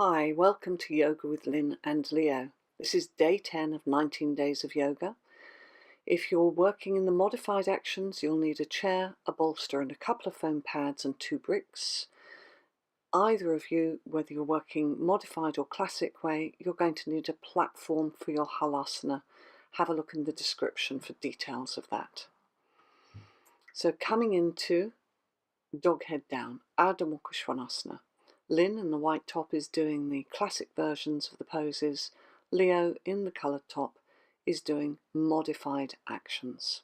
Hi, welcome to Yoga with Lynn and Leo. This is day 10 of 19 days of yoga. If you're working in the modified actions, you'll need a chair, a bolster and a couple of foam pads and 2 bricks. Either of you, whether you're working modified or classic way, you're going to need a platform for your Halasana. Have a look in the description for details of that. So coming into dog head down, Adho Svanasana. Lynn in the white top is doing the classic versions of the poses. Leo in the coloured top is doing modified actions,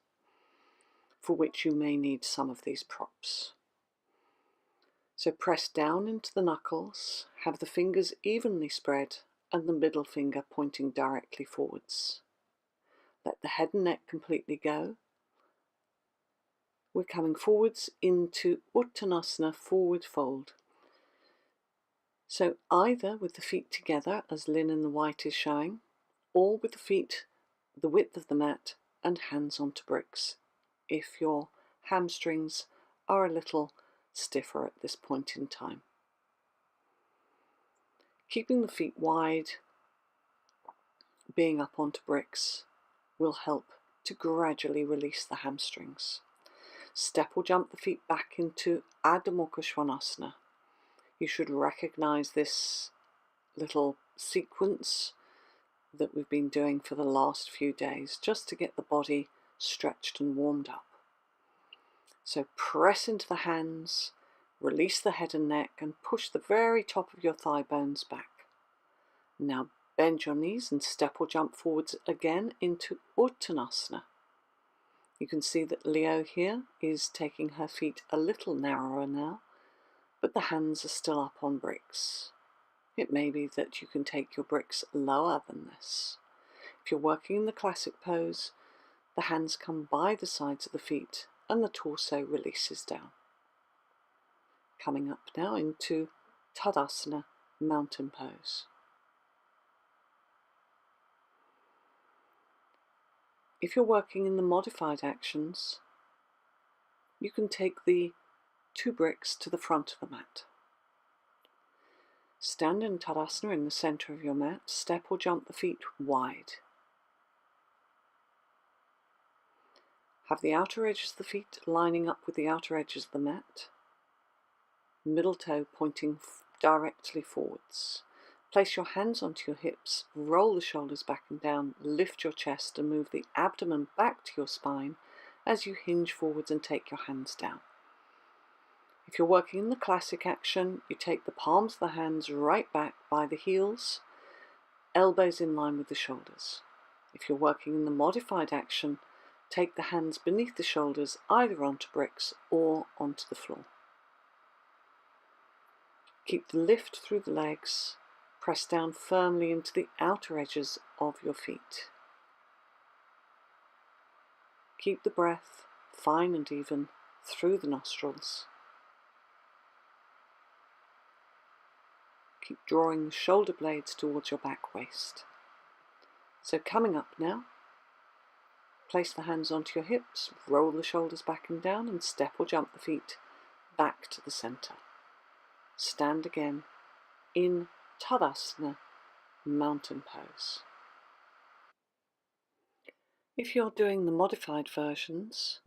for which you may need some of these props. So press down into the knuckles, have the fingers evenly spread and the middle finger pointing directly forwards. Let the head and neck completely go. We're coming forwards into Uttanasana, forward fold. So either with the feet together, as Lynn in the white is showing, or with the feet the width of the mat and hands onto bricks, if your hamstrings are a little stiffer at this point in time. Keeping the feet wide, being up onto bricks, will help to gradually release the hamstrings. Step or jump the feet back into Adho Svanasana. You should recognize this little sequence that we've been doing for the last few days, just to get the body stretched and warmed up. So press into the hands, release the head and neck, and push the very top of your thigh bones back. Now bend your knees and step or jump forwards again into Uttanasana. You can see that Leo here is taking her feet a little narrower now, but the hands are still up on bricks. It may be that you can take your bricks lower than this. If you're working in the classic pose, the hands come by the sides of the feet and the torso releases down. Coming up now into Tadasana, mountain pose. If you're working in the modified actions, you can take the 2 bricks to the front of the mat. Stand in Tadasana in the center of your mat, step or jump the feet wide. Have the outer edges of the feet lining up with the outer edges of the mat, middle toe pointing directly forwards. Place your hands onto your hips, roll the shoulders back and down, lift your chest and move the abdomen back to your spine as you hinge forwards and take your hands down. If you're working in the classic action, you take the palms of the hands right back by the heels, elbows in line with the shoulders. If you're working in the modified action, take the hands beneath the shoulders, either onto bricks or onto the floor. Keep the lift through the legs, press down firmly into the outer edges of your feet. Keep the breath fine and even through the nostrils. Keep drawing the shoulder blades towards your back waist. So coming up now, place the hands onto your hips, roll the shoulders back and down and step or jump the feet back to the center. Stand again in Tadasana, mountain pose. If you're doing the modified versions,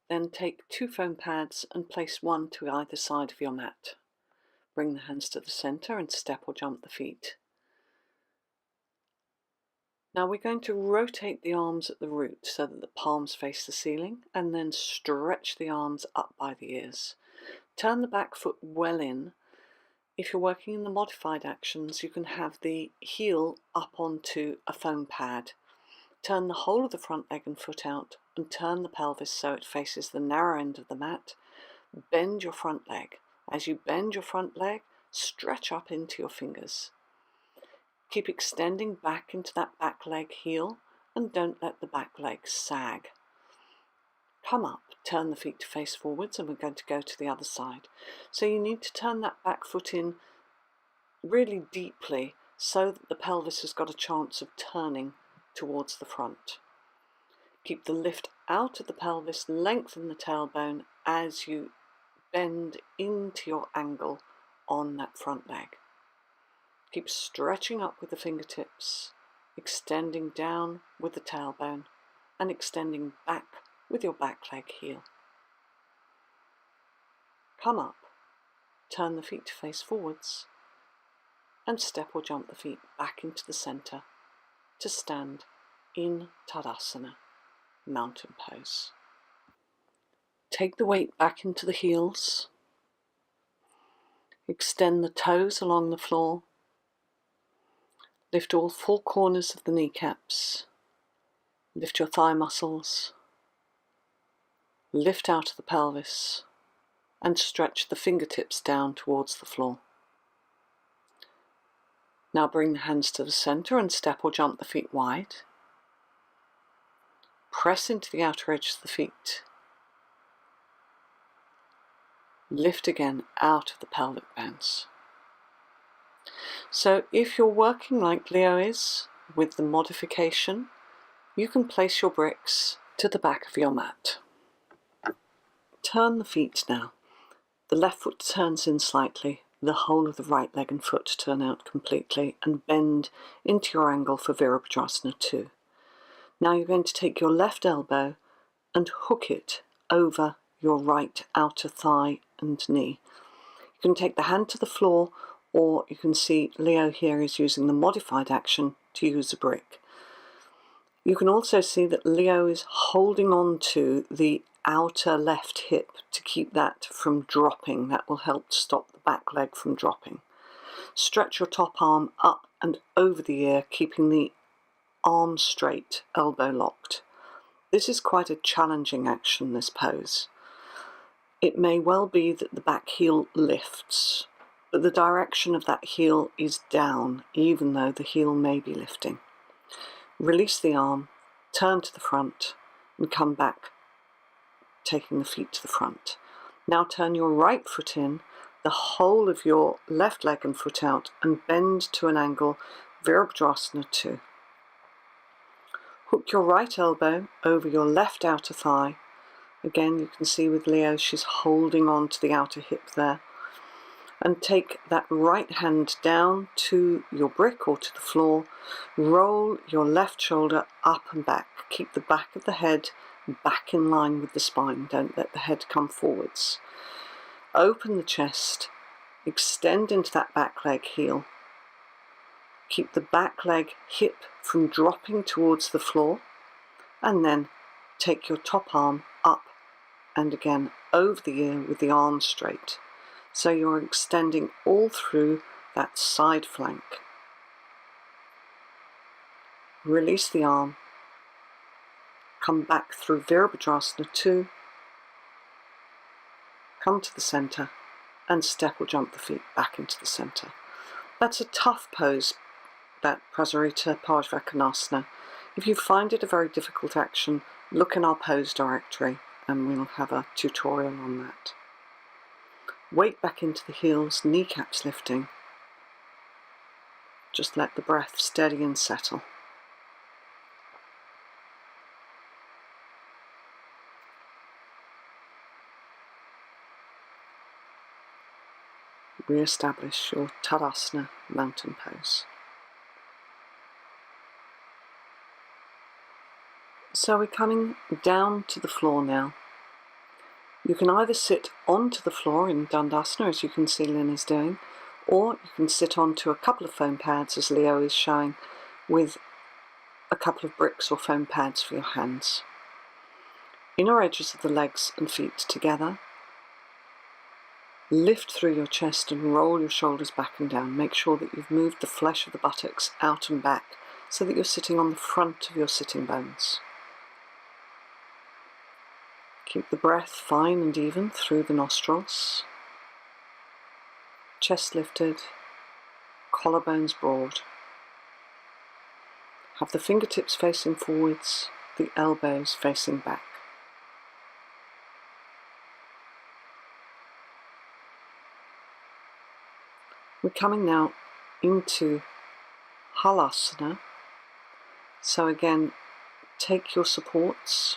then take 2 foam pads and place 1 to either side of your mat. Bring the hands to the center and step or jump the feet. Now we're going to rotate the arms at the root so that the palms face the ceiling, and then stretch the arms up by the ears. Turn the back foot well in. If you're working in the modified actions, you can have the heel up onto a foam pad. Turn the whole of the front leg and foot out and turn the pelvis so it faces the narrow end of the mat. Bend your front leg. As you bend your front leg, stretch up into your fingers. Keep extending back into that back leg heel and don't let the back leg sag. Come up, turn the feet to face forwards, and we're going to go to the other side. So you need to turn that back foot in really deeply so that the pelvis has got a chance of turning towards the front. Keep the lift out of the pelvis, lengthen the tailbone as you bend into your angle on that front leg. Keep stretching up with the fingertips, extending down with the tailbone, and extending back with your back leg heel. Come up, turn the feet to face forwards, and step or jump the feet back into the center to stand in Tadasana, mountain pose. Take the weight back into the heels. Extend the toes along the floor. Lift all four corners of the kneecaps. Lift your thigh muscles. Lift out of the pelvis and stretch the fingertips down towards the floor. Now bring the hands to the center and step or jump the feet wide. Press into the outer edge of the feet. Lift again out of the pelvic bones. So if you're working like Leo is, with the modification, you can place your bricks to the back of your mat. Turn the feet now. The left foot turns in slightly, the whole of the right leg and foot turn out completely, and bend into your angle for Virabhadrasana 2. Now you're going to take your left elbow and hook it over your right outer thigh and knee. You can take the hand to the floor, or you can see Leo here is using the modified action to use a brick. You can also see that Leo is holding on to the outer left hip to keep that from dropping. That will help stop the back leg from dropping. Stretch your top arm up and over the ear, keeping the arm straight, elbow locked. This is quite a challenging action, this pose. It may well be that the back heel lifts, but the direction of that heel is down, even though the heel may be lifting. Release the arm, turn to the front, and come back, taking the feet to the front. Now turn your right foot in, the whole of your left leg and foot out, and bend to an angle, Virabhadrasana 2. Hook your right elbow over your left outer thigh. Again, you can see with Leo, she's holding on to the outer hip there. And take that right hand down to your brick or to the floor. Roll your left shoulder up and back. Keep the back of the head back in line with the spine. Don't let the head come forwards. Open the chest. Extend into that back leg heel. Keep the back leg hip from dropping towards the floor. And then take your top arm up and again over the ear with the arm straight. So you're extending all through that side flank. Release the arm. Come back through Virabhadrasana 2. Come to the center and step or jump the feet back into the center. That's a tough pose, that Prasarita Parsvakonasana. If you find it a very difficult action, look in our pose directory and we'll have a tutorial on that. Weight back into the heels, kneecaps lifting. Just let the breath steady and settle. Re-establish your Tadasana mountain pose. So we're coming down to the floor now. You can either sit onto the floor in Dandasana, as you can see Lynn is doing, or you can sit onto a couple of foam pads, as Leo is showing, with a couple of bricks or foam pads for your hands. Inner edges of the legs and feet together. Lift through your chest and roll your shoulders back and down. Make sure that you've moved the flesh of the buttocks out and back so that you're sitting on the front of your sitting bones. Keep the breath fine and even through the nostrils. Chest lifted, collarbones broad. Have the fingertips facing forwards, the elbows facing back. We're coming now into Halasana. So again, take your supports,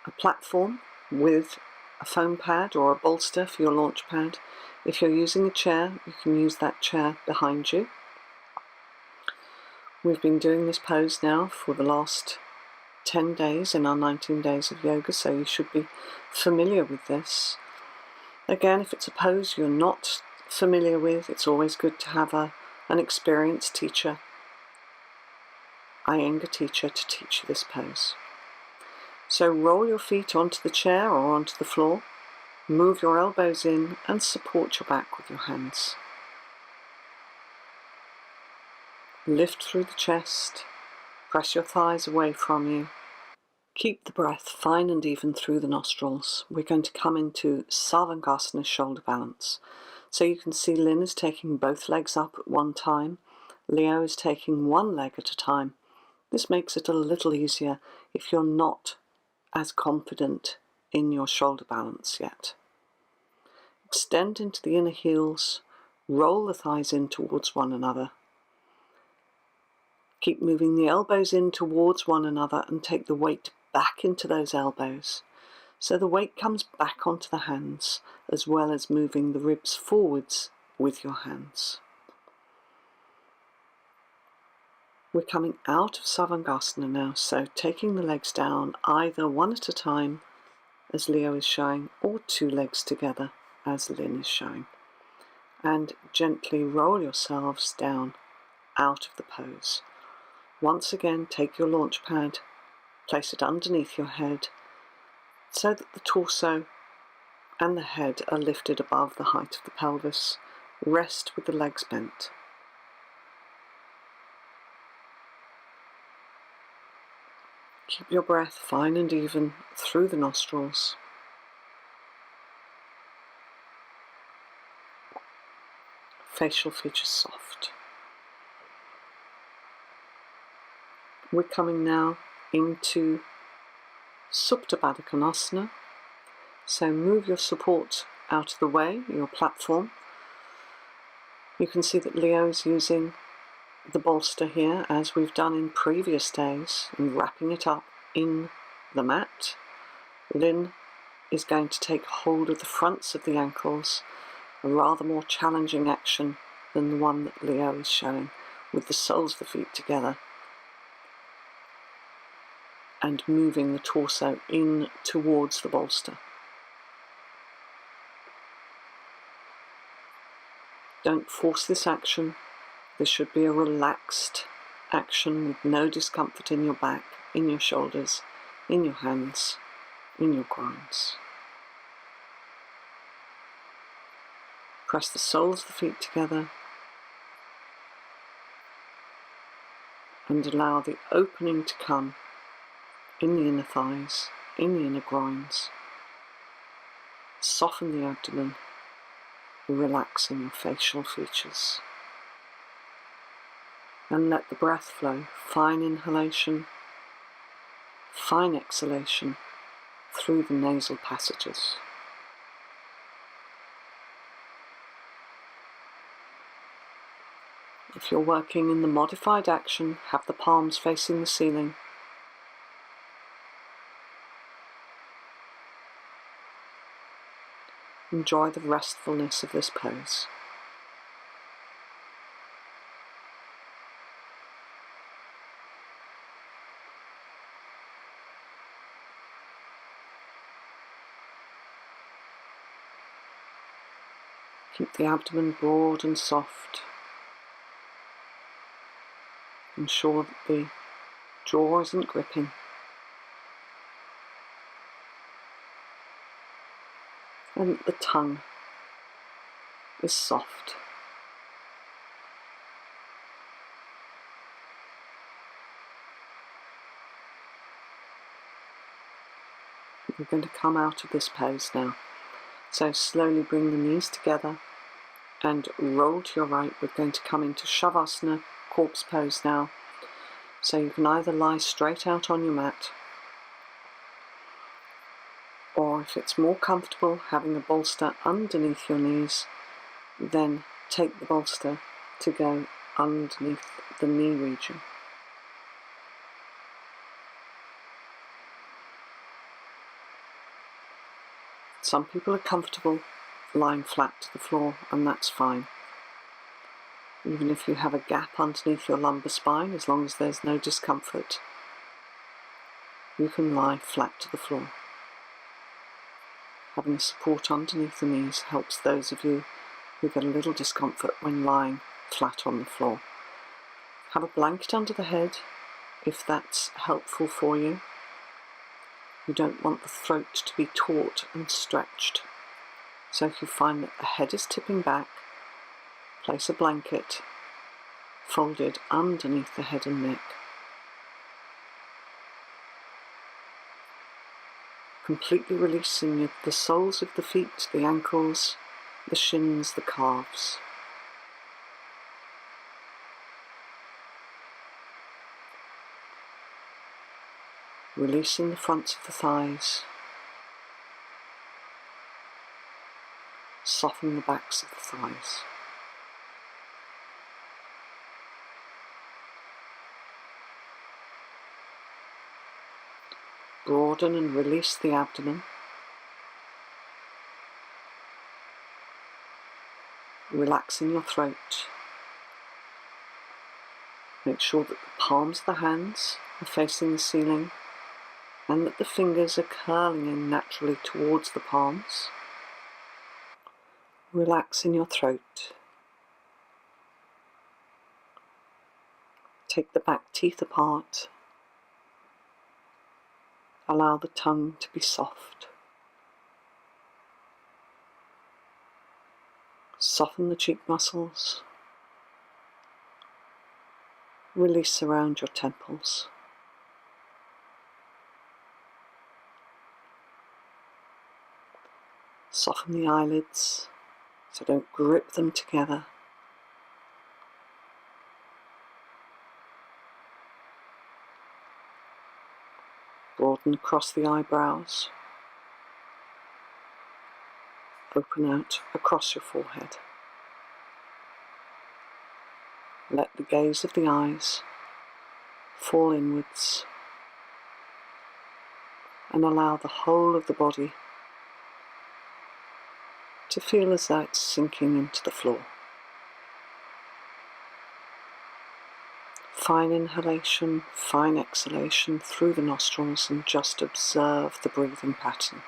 a platform with a foam pad or a bolster for your launch pad. If you're using a chair, you can use that chair behind you. We've been doing this pose now for the last 10 days in our 19 days of yoga, so you should be familiar with this. Again, if it's a pose you're not familiar with, it's always good to have an experienced teacher, Iyengar teacher, to teach you this pose. So roll your feet onto the chair or onto the floor, move your elbows in and support your back with your hands. Lift through the chest, press your thighs away from you. Keep the breath fine and even through the nostrils. We're going to come into Sarvangasana, shoulder balance. So you can see Lynn is taking both legs up at one time. Leo is taking one leg at a time. This makes it a little easier if you're not as confident in your shoulder balance yet. Extend into the inner heels, roll the thighs in towards one another. Keep moving the elbows in towards one another and take the weight back into those elbows. So the weight comes back onto the hands, as well as moving the ribs forwards with your hands. We're coming out of Sarvangasana now, so taking the legs down either one at a time, as Leo is showing, or two legs together, as Lynn is showing. And gently roll yourselves down out of the pose. Once again, take your launch pad, place it underneath your head, so that the torso and the head are lifted above the height of the pelvis. Rest with the legs bent. Keep your breath fine and even through the nostrils. Facial features soft. We're coming now into Supta Konasana. So move your support out of the way, your platform. You can see that Leo is using the bolster here, as we've done in previous days, and wrapping it up in the mat. Lynn is going to take hold of the fronts of the ankles, a rather more challenging action than the one that Leo is showing, with the soles of the feet together and moving the torso in towards the bolster. Don't force this action. This should be a relaxed action with no discomfort in your back, in your shoulders, in your hands, in your groins. Press the soles of the feet together and allow the opening to come in the inner thighs, in the inner groins. Soften the abdomen, relaxing your facial features. And let the breath flow. Fine inhalation, fine exhalation through the nasal passages. If you're working in the modified action, have the palms facing the ceiling. Enjoy the restfulness of this pose. Keep the abdomen broad and soft. Ensure that the jaw isn't gripping. And the tongue is soft. We're going to come out of this pose now. So slowly bring the knees together and roll to your right. We're going to come into Savasana, corpse pose now. So you can either lie straight out on your mat, or if it's more comfortable having a bolster underneath your knees, then take the bolster to go underneath the knee region. Some people are comfortable lying flat to the floor, and that's fine. Even if you have a gap underneath your lumbar spine, as long as there's no discomfort, you can lie flat to the floor. Having support underneath the knees helps those of you who get a little discomfort when lying flat on the floor. Have a blanket under the head if that's helpful for you. You don't want the throat to be taut and stretched. So if you find that the head is tipping back, place a blanket folded underneath the head and neck. Completely releasing the soles of the feet, the ankles, the shins, the calves. Releasing the fronts of the thighs. Soften the backs of the thighs. Broaden and release the abdomen. Relaxing your throat. Make sure that the palms of the hands are facing the ceiling and that the fingers are curling in naturally towards the palms. Relax in your throat. Take the back teeth apart. Allow the tongue to be soft. Soften the cheek muscles. Release around your temples. Soften the eyelids, so don't grip them together. Broaden across the eyebrows. Open out across your forehead. Let the gaze of the eyes fall inwards and allow the whole of the body to feel as though it's sinking into the floor. Fine inhalation, fine exhalation through the nostrils, and just observe the breathing pattern.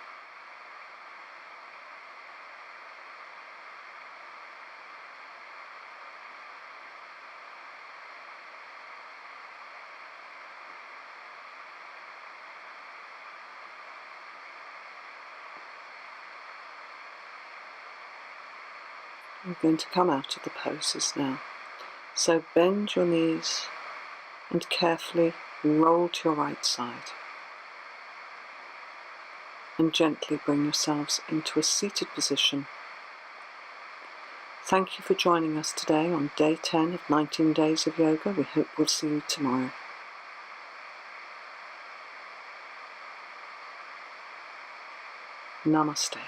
We're going to come out of the poses now. So bend your knees and carefully roll to your right side. And gently bring yourselves into a seated position. Thank you for joining us today on day 10 of 19 days of yoga. We hope we'll see you tomorrow. Namaste.